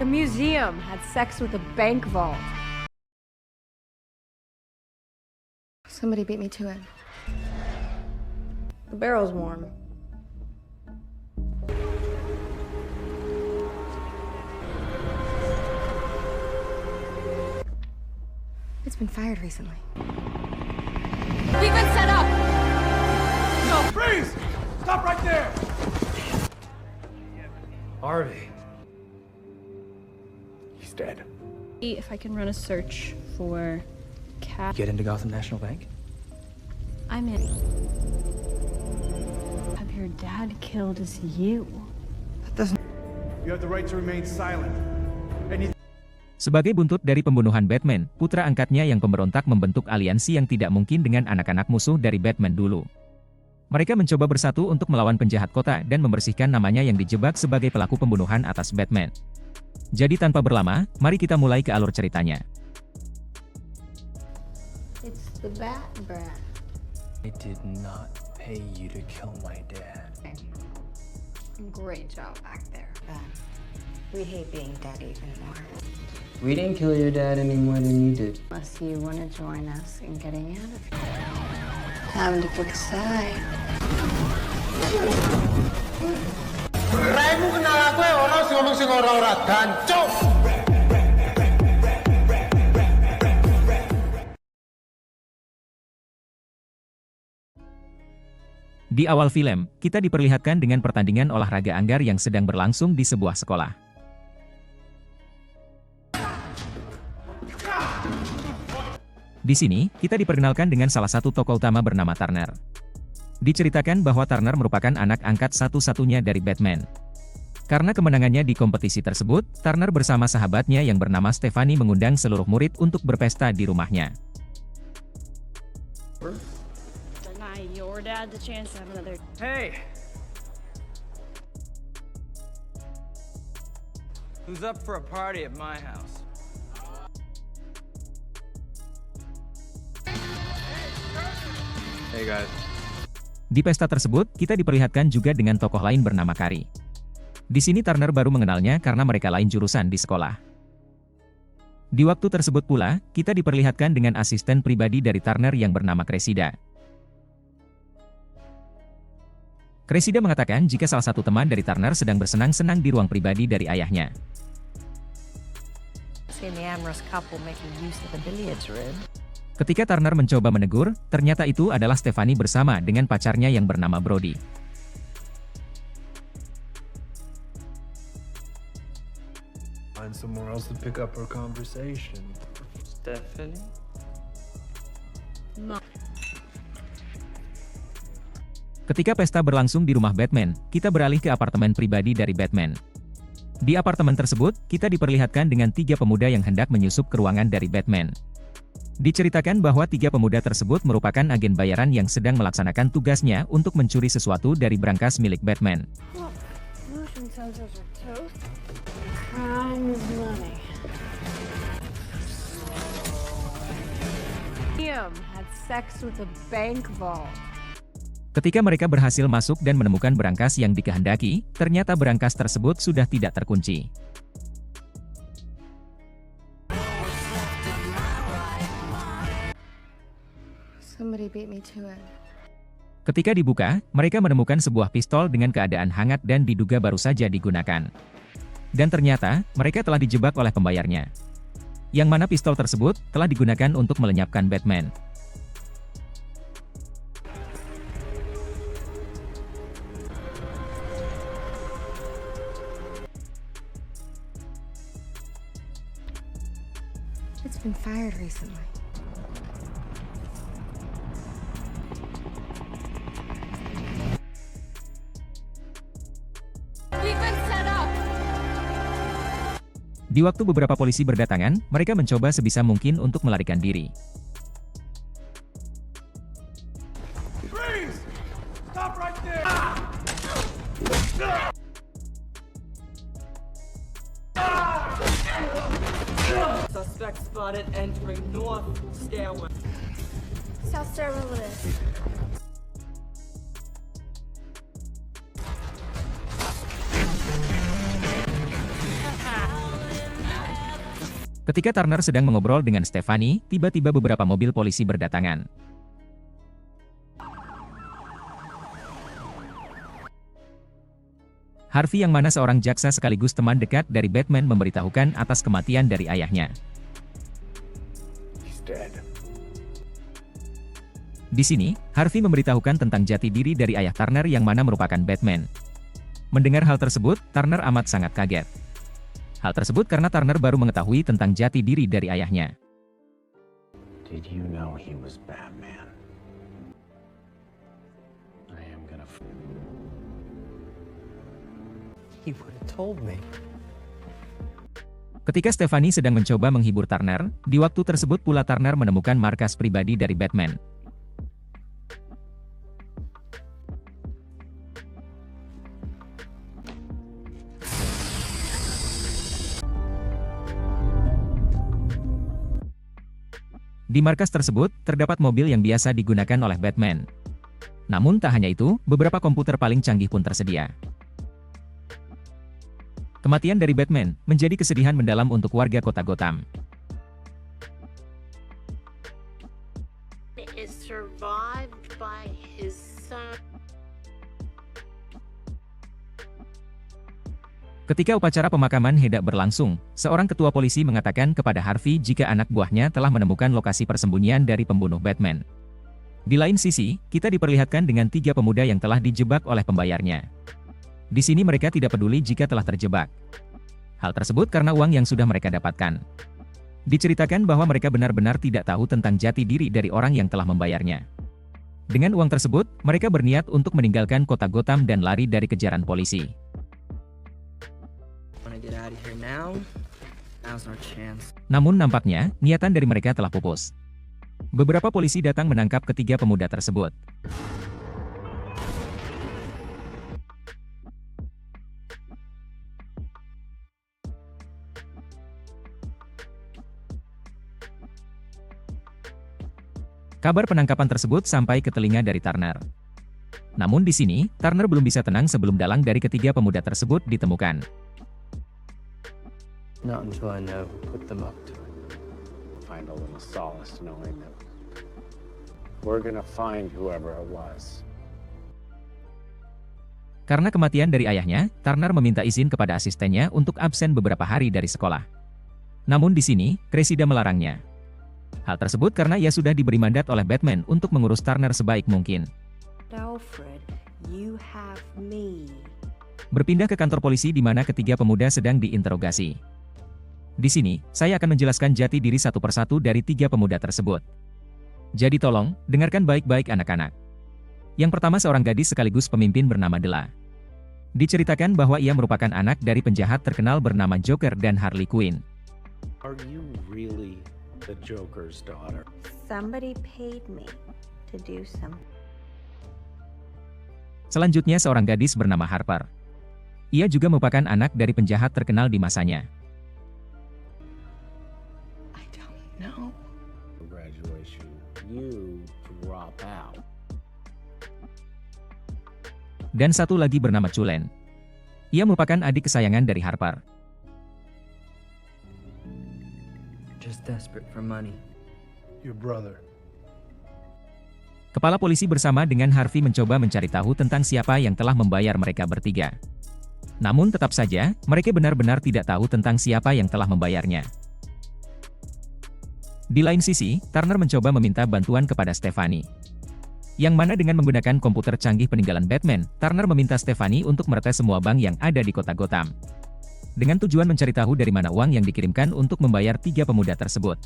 The museum had sex with a bank vault. Somebody beat me to it. The barrel's warm. It's been fired recently. We've been set up! No, freeze! Stop right there! Harvey. He's dead. If I can run a search for cat. Get into Gotham National Bank? I'm in. Have your dad killed as you? That doesn't... You have the right to remain silent. Sebagai buntut dari pembunuhan Batman, putra angkatnya yang pemberontak membentuk aliansi yang tidak mungkin dengan anak-anak musuh dari Batman dulu. Mereka mencoba bersatu untuk melawan penjahat kota dan membersihkan namanya yang dijebak sebagai pelaku pembunuhan atas Batman. Jadi tanpa berlama, mari kita mulai ke alur ceritanya. It's the Bat Brat. I did not pay you to kill my dad. Great job back there, Ben. We hate being dead even more. We didn't kill your dad any more than you did. Unless you want to join us in getting out of here. Time to pick a side. Raimu kenal aku ya, orang sing ngomong sing ora-ora dancuk. Di awal film, kita diperlihatkan dengan pertandingan olahraga anggar yang sedang berlangsung di sebuah sekolah. Di sini, kita diperkenalkan dengan salah satu tokoh utama bernama Turner. Diceritakan bahwa Turner merupakan anak angkat satu-satunya dari Batman. Karena kemenangannya di kompetisi tersebut, Turner bersama sahabatnya yang bernama Stephanie mengundang seluruh murid untuk berpesta di rumahnya. Deny your dad the chance to have another. Hey! Who's up for a party at my house? Hey guys. Di pesta tersebut, kita diperlihatkan juga dengan tokoh lain bernama Kari. Di sini Turner baru mengenalnya karena mereka lain jurusan di sekolah. Di waktu tersebut pula, kita diperlihatkan dengan asisten pribadi dari Turner yang bernama Cressida. Cressida mengatakan jika salah satu teman dari Turner sedang bersenang-senang di ruang pribadi dari ayahnya. Seen the amorous couple making use of the billiards room. Ketika Turner mencoba menegur, ternyata itu adalah Stephanie bersama dengan pacarnya yang bernama Brody. Find somewhere else to pick up our conversation. Stephanie? Ketika pesta berlangsung di rumah Batman, kita beralih ke apartemen pribadi dari Batman. Di apartemen tersebut, kita diperlihatkan dengan 3 pemuda yang hendak menyusup ke ruangan dari Batman. Diceritakan bahwa 3 pemuda tersebut merupakan agen bayaran yang sedang melaksanakan tugasnya untuk mencuri sesuatu dari brankas milik Batman. Motion sensors are toast. Crime is money. Museum had sex with a bank vault. Ketika mereka berhasil masuk dan menemukan brankas yang dikehendaki, ternyata brankas tersebut sudah tidak terkunci. Somebody beat me to it. Ketika dibuka, mereka menemukan sebuah pistol dengan keadaan hangat dan diduga baru saja digunakan. Dan ternyata, mereka telah dijebak oleh pembayarnya. Yang mana pistol tersebut telah digunakan untuk melenyapkan Batman. It's been fired recently. We've been set up! Di waktu beberapa polisi berdatangan, mereka mencoba sebisa mungkin untuk melarikan diri. Freeze! Stop right there! Suspect spotted entering north stairwell. South stairwell it is. Ketika Turner sedang mengobrol dengan Stephanie, tiba-tiba beberapa mobil polisi berdatangan. Harvey yang mana seorang jaksa sekaligus teman dekat dari Batman memberitahukan atas kematian dari ayahnya. Di sini, Harvey memberitahukan tentang jati diri dari ayah Turner yang mana merupakan Batman. Mendengar hal tersebut, Turner amat sangat kaget. Hal tersebut karena Turner baru mengetahui tentang jati diri dari ayahnya. Did you know he was Batman? I am gonna. He would have told me. Ketika Stephanie sedang mencoba menghibur Turner, di waktu tersebut pula Turner menemukan markas pribadi dari Batman. Di markas tersebut, terdapat mobil yang biasa digunakan oleh Batman. Namun tak hanya itu, beberapa komputer paling canggih pun tersedia. Kematian dari Batman menjadi kesedihan mendalam untuk warga kota Gotham. Is survived by his son. Ketika upacara pemakaman hendak berlangsung, seorang ketua polisi mengatakan kepada Harvey jika anak buahnya telah menemukan lokasi persembunyian dari pembunuh Batman. Di lain sisi, kita diperlihatkan dengan 3 pemuda yang telah dijebak oleh pembayarnya. Di sini mereka tidak peduli jika telah terjebak. Hal tersebut karena uang yang sudah mereka dapatkan. Diceritakan bahwa mereka benar-benar tidak tahu tentang jati diri dari orang yang telah membayarnya. Dengan uang tersebut, mereka berniat untuk meninggalkan kota Gotham dan lari dari kejaran polisi. Get out of here now. Now's our chance. Namun nampaknya, niatan dari mereka telah pupus. Beberapa polisi datang menangkap ketiga pemuda tersebut. Kabar penangkapan tersebut sampai ke telinga dari Turner. Namun di sini, Turner belum bisa tenang sebelum dalang dari ketiga pemuda tersebut ditemukan. Not until I know who put them up to it. Find a little solace knowing that we're gonna find whoever it was. Karena kematian dari ayahnya, Turner meminta izin kepada asistennya untuk absen beberapa hari dari sekolah. Namun di sini, Cressida melarangnya. Hal tersebut karena ia sudah diberi mandat oleh Batman untuk mengurus Turner sebaik mungkin. Alfred, you have me. Berpindah ke kantor polisi di mana ketiga pemuda sedang diinterogasi. Di sini, saya akan menjelaskan jati diri satu persatu dari 3 pemuda tersebut. Jadi tolong, dengarkan baik-baik anak-anak. Yang pertama seorang gadis sekaligus pemimpin bernama Della. Diceritakan bahwa ia merupakan anak dari penjahat terkenal bernama Joker dan Harley Quinn. Are you really the Joker's daughter? Somebody paid me to do something. Selanjutnya seorang gadis bernama Harper. Ia juga merupakan anak dari penjahat terkenal di masanya. No. Graduation, you drop out. Dan satu lagi bernama Cullen. Ia merupakan adik kesayangan dari Harper. Just desperate for money. Your brother. Kepala polisi bersama dengan Harvey mencoba mencari tahu tentang siapa yang telah membayar mereka bertiga. Namun tetap saja, mereka benar-benar tidak tahu tentang siapa yang telah membayarnya. Di lain sisi, Turner mencoba meminta bantuan kepada Stephanie. Yang mana dengan menggunakan komputer canggih peninggalan Batman, Turner meminta Stephanie untuk meretas semua bank yang ada di kota Gotham. Dengan tujuan mencari tahu dari mana uang yang dikirimkan untuk membayar 3 pemuda tersebut.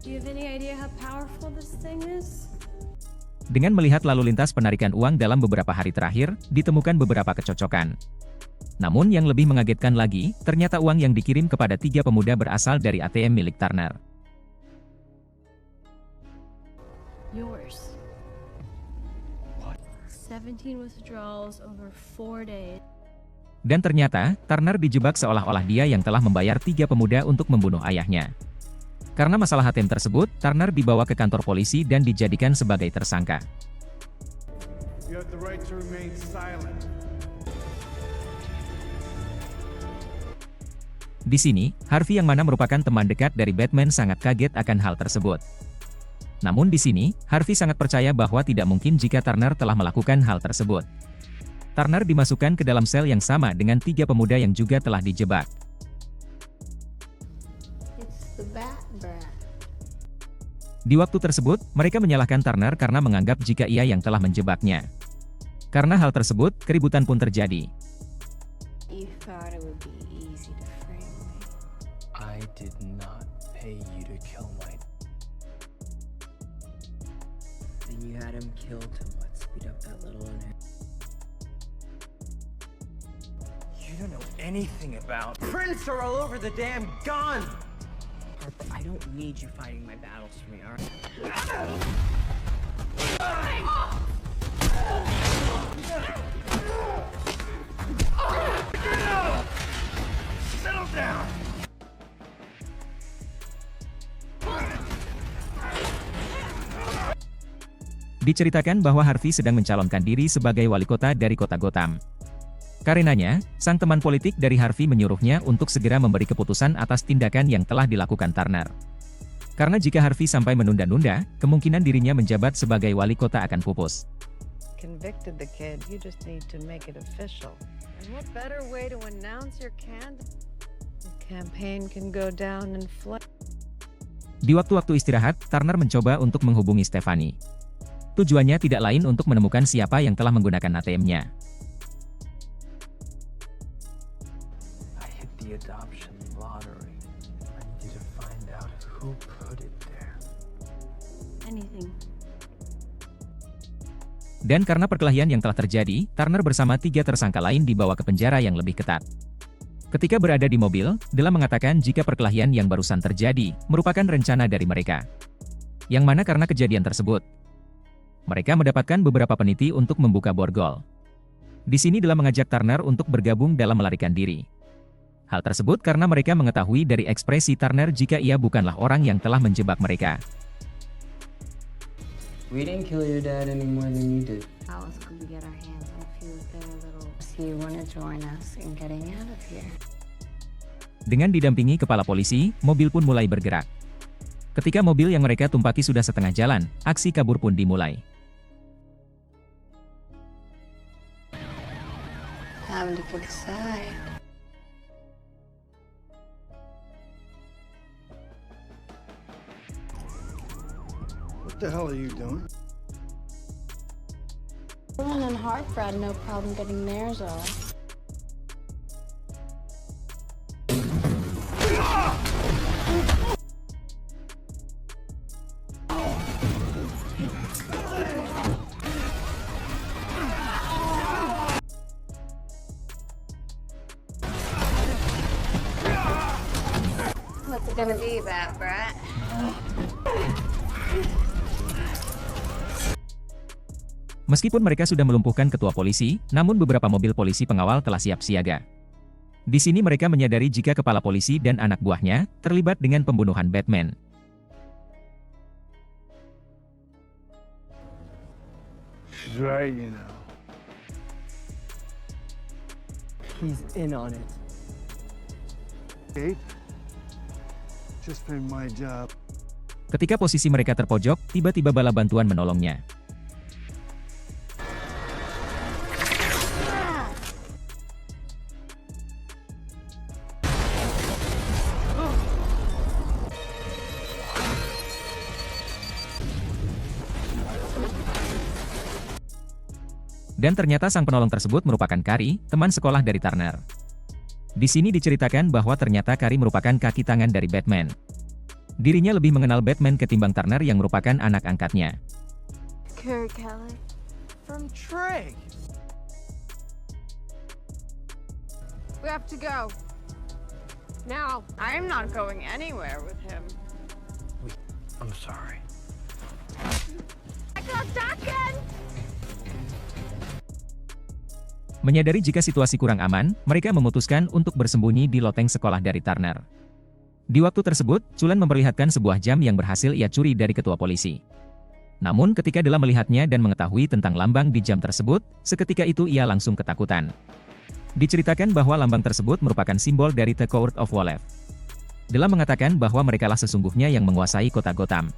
Do you have any idea how powerful this thing is? Dengan melihat lalu lintas penarikan uang dalam beberapa hari terakhir, ditemukan beberapa kecocokan. Namun yang lebih mengagetkan lagi, ternyata uang yang dikirim kepada 3 pemuda berasal dari ATM milik Turner. Yours. 17 withdrawals over 4 days. Dan ternyata, Turner dijebak seolah-olah dia yang telah membayar 3 pemuda untuk membunuh ayahnya. Karena masalah ATM tersebut, Turner dibawa ke kantor polisi dan dijadikan sebagai tersangka. You have the right to remain silent. Di sini, Harvey yang mana merupakan teman dekat dari Batman sangat kaget akan hal tersebut. Namun di sini, Harvey sangat percaya bahwa tidak mungkin jika Turner telah melakukan hal tersebut. Turner dimasukkan ke dalam sel yang sama dengan 3 pemuda yang juga telah dijebak. It's the Bat Brat. Di waktu tersebut, mereka menyalahkan Turner karena menganggap jika ia yang telah menjebaknya. Karena hal tersebut, keributan pun terjadi. You thought it would be easy to frame me. I did not pay you to kill my... And you had him killed to what? Speed up that little one. You don't know anything about... Prints are all over the damn gun! Harper, I don't need you fighting my battles for me, alright? Settle down! Diceritakan bahwa Harvey sedang mencalonkan diri sebagai wali kota dari kota Gotham. Karenanya, sang teman politik dari Harvey menyuruhnya untuk segera memberi keputusan atas tindakan yang telah dilakukan Turner. Karena jika Harvey sampai menunda-nunda, kemungkinan dirinya menjabat sebagai wali kota akan pupus. Convicted the kid, you just need to make it official. And what better way to announce your candidate? The campaign can go down in flames. Di waktu-waktu istirahat, Turner mencoba untuk menghubungi Stephanie. Tujuannya tidak lain untuk menemukan siapa yang telah menggunakan ATM-nya. I hit the adoption lottery. I need you to find out who put it there. Anything. Dan karena perkelahian yang telah terjadi, Turner bersama 3 tersangka lain dibawa ke penjara yang lebih ketat. Ketika berada di mobil, Della mengatakan jika perkelahian yang barusan terjadi merupakan rencana dari mereka. Yang mana karena kejadian tersebut, mereka mendapatkan beberapa peniti untuk membuka borgol. Di sini Della mengajak Turner untuk bergabung dalam melarikan diri. Hal tersebut karena mereka mengetahui dari ekspresi Turner jika ia bukanlah orang yang telah menjebak mereka. We didn't kill your dad any more than you did. How else could we get our hands on a few of their little... So you want to join us in getting out of here? Dengan didampingi kepala polisi, mobil pun mulai bergerak. Ketika mobil yang mereka tumpaki sudah setengah jalan, aksi kabur pun dimulai. Time to pick a side. What the hell are you doing? Ron and Harper had no problem getting theirs off. What's it gonna be, Bat Brat? Meskipun mereka sudah melumpuhkan ketua polisi, namun beberapa mobil polisi pengawal telah siap siaga. Di sini mereka menyadari jika kepala polisi dan anak buahnya terlibat dengan pembunuhan Batman. She's right, you know. He's in on it. Kate? Just been my job. Ketika posisi mereka terpojok, tiba-tiba bala bantuan menolongnya. Dan ternyata sang penolong tersebut merupakan Kari, teman sekolah dari Turner. Di sini diceritakan bahwa ternyata Kari merupakan kaki tangan dari Batman. Dirinya lebih mengenal Batman ketimbang Turner yang merupakan anak angkatnya. Kari Kelly. From Trey. We have to go. Now, I'm not going anywhere with him. I'm sorry. I got Dakin! Menyadari jika situasi kurang aman, mereka memutuskan untuk bersembunyi di loteng sekolah dari Turner. Di waktu tersebut, Cullen memperlihatkan sebuah jam yang berhasil ia curi dari ketua polisi. Namun ketika Della melihatnya dan mengetahui tentang lambang di jam tersebut, seketika itu ia langsung ketakutan. Diceritakan bahwa lambang tersebut merupakan simbol dari The Court of Owlef. Dalam mengatakan bahwa merekalah sesungguhnya yang menguasai kota Gotham.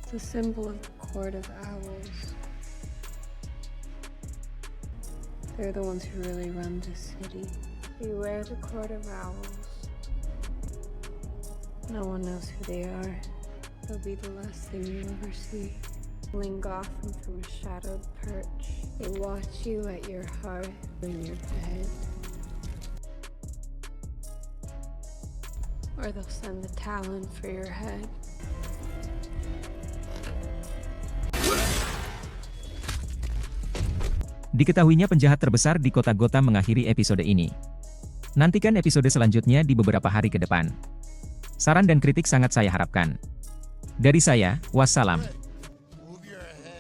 It's a symbol of the Court of Owls. They're the ones who really run the city. Beware the Court of Owls. No one knows who they are. They'll be the last thing you ever see. Ling Gotham from a shadowed perch. They watch you at your hearth in your bed. Or they'll send the Talon for your head. Diketahuinya penjahat terbesar di kota Gotham mengakhiri episode ini. Nantikan episode selanjutnya di beberapa hari ke depan. Saran dan kritik sangat saya harapkan. Dari saya, wassalam.